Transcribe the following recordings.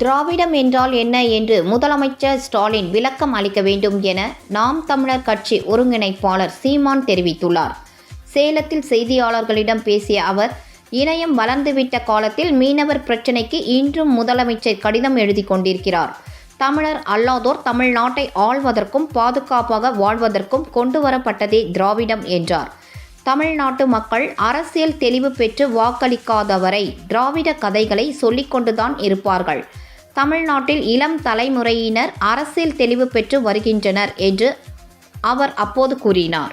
திராவிடம் என்றால் என்ன என்று முதலமைச்சர் ஸ்டாலின் விளக்கம் அளிக்க வேண்டும் என நாம் தமிழர் கட்சி ஒருங்கிணைப்பாளர் சீமான் தெரிவித்துள்ளார். சேலத்தில் செய்தியாளர்களிடம் பேசிய அவர், இணையம் வளர்ந்துவிட்ட காலத்தில் மீனவர் பிரச்சினைக்கு இன்றும் முதலமைச்சர் கடிதம் எழுதி கொண்டிருக்கிறார். தமிழர் அல்லாதோர் தமிழ்நாட்டை ஆள்வதற்கும் பாதுகாப்பாக வாழ்வதற்கும் கொண்டுவரப்பட்டதே திராவிடம் என்றார். தமிழ்நாட்டு மக்கள் அரசியல் தெளிவு பெற்று வாக்களிக்காதவரை திராவிட கதைகளை சொல்லிக்கொண்டுதான் இருப்பார்கள். தமிழ்நாட்டில் இளம் தலைமுறையினர் அரசியல் தெளிவு பெற்று வருகின்றனர் என்று அவர் அப்போது கூறினார்.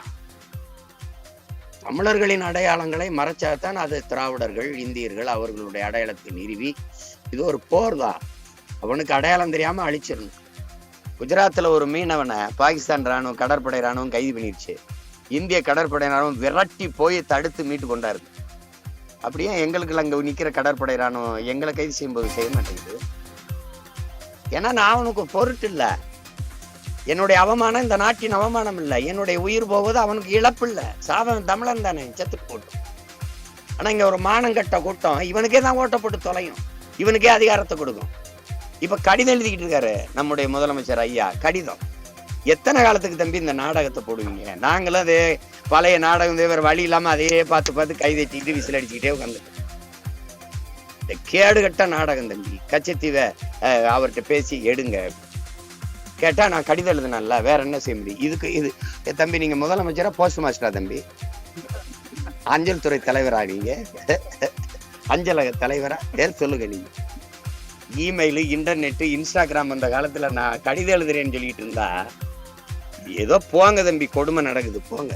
தமிழர்களின் அடையாளங்களை மறைச்சாதான் அது திராவிடர்கள், இந்தியர்கள் அவர்களுடைய அடையாளத்தை நிறுவி இது ஒரு போர் தான். அவனுக்கு அடையாளம் தெரியாம அழிச்சிடணும். குஜராத்தில் ஒரு மீனவனை பாகிஸ்தான் ராணுவம், கடற்படை ராணுவம் கைது பண்ணிடுச்சு. இந்திய கடற்படை ராணுவம் விரட்டி போய் தடுத்து மீட்டு கொண்டாரு. அப்படியே எங்களுக்கு அங்கே நிற்கிற கடற்படை ராணுவம் எங்களை கைது செய்யும்போது செய்ய மாட்டேங்குது. ஏன்னா நான் அவனுக்கு பொருட்டு இல்லை. என்னுடைய அவமானம் இந்த நாட்டின் அவமானம் இல்லை. என்னுடைய உயிர் போவது அவனுக்கு இழப்பு இல்லை. சாவன் தமிழன் தானே, செத்து போட்டும். ஆனா இங்க ஒரு மானங்கட்ட கூட்டம் இவனுக்கே தான் ஓட்ட போட்டு தொலையும், இவனுக்கே அதிகாரத்தை கொடுக்கும். இப்ப கடிதம் எழுதிக்கிட்டு இருக்காரு நம்முடைய முதலமைச்சர் ஐயா. கடிதம் எத்தனை காலத்துக்கு தம்பி இந்த நாடகத்தை போடுவீங்க? நாங்களும் அதே பழைய நாடகம் வேற வழி இல்லாம அதையே பார்த்து கைதட்டிட்டு விசில் அடிச்சுக்கிட்டே உட்காந்து கேடுகட்ட நாடகம் தம்பி. கச்சத்தீவை அவர்கிட்ட பேசி எடுங்க கேட்டா நான் கடிதம் எழுதுனல்ல, வேற என்ன செய்ய முடியும்? இது தம்பி நீங்க முதலமைச்சரா போஸ்ட் மாஸ்டரா தம்பி? அஞ்சல் துறை தலைவரா நீங்க? அஞ்சலக தலைவரா? பேர் சொல்லுங்க. நீங்க இமெயிலு, இன்டர்நெட்டு, இன்ஸ்டாகிராம் அந்த காலத்துல நான் கடிதம் எழுதுறேன்னு சொல்லிட்டு இருந்தா ஏதோ போங்க தம்பி, கொடுமை நடக்குது போங்க.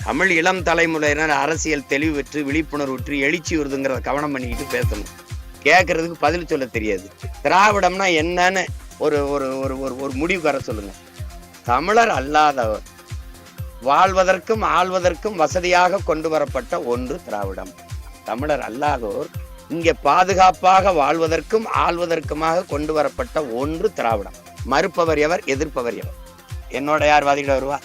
தமிழ் இளம் தலைமுறையினர் அரசியல் தெளிவு பெற்று விழிப்புணர்வு எழுச்சி வருதுங்கிறத கவனம் பண்ணிக்கிட்டு பேசணும். கேட்கறதுக்கு பதில் சொல்ல தெரியாது. திராவிடம்னா என்னன்னு ஒரு ஒரு ஒரு ஒரு முடிவு வர சொல்லுங்க. தமிழர் அல்லாதவர் வாழ்வதற்கும் ஆள்வதற்கும் வசதியாக கொண்டு வரப்பட்ட ஒன்று திராவிடம். தமிழர் அல்லாதோர் இங்கே பாதுகாப்பாக வாழ்வதற்கும் ஆள்வதற்குமாக கொண்டு வரப்பட்ட ஒன்று திராவிடம். மறுப்பவர் எவர், எதிர்ப்பவர் எவர்? என்னோட யார் வாதிட வருவா?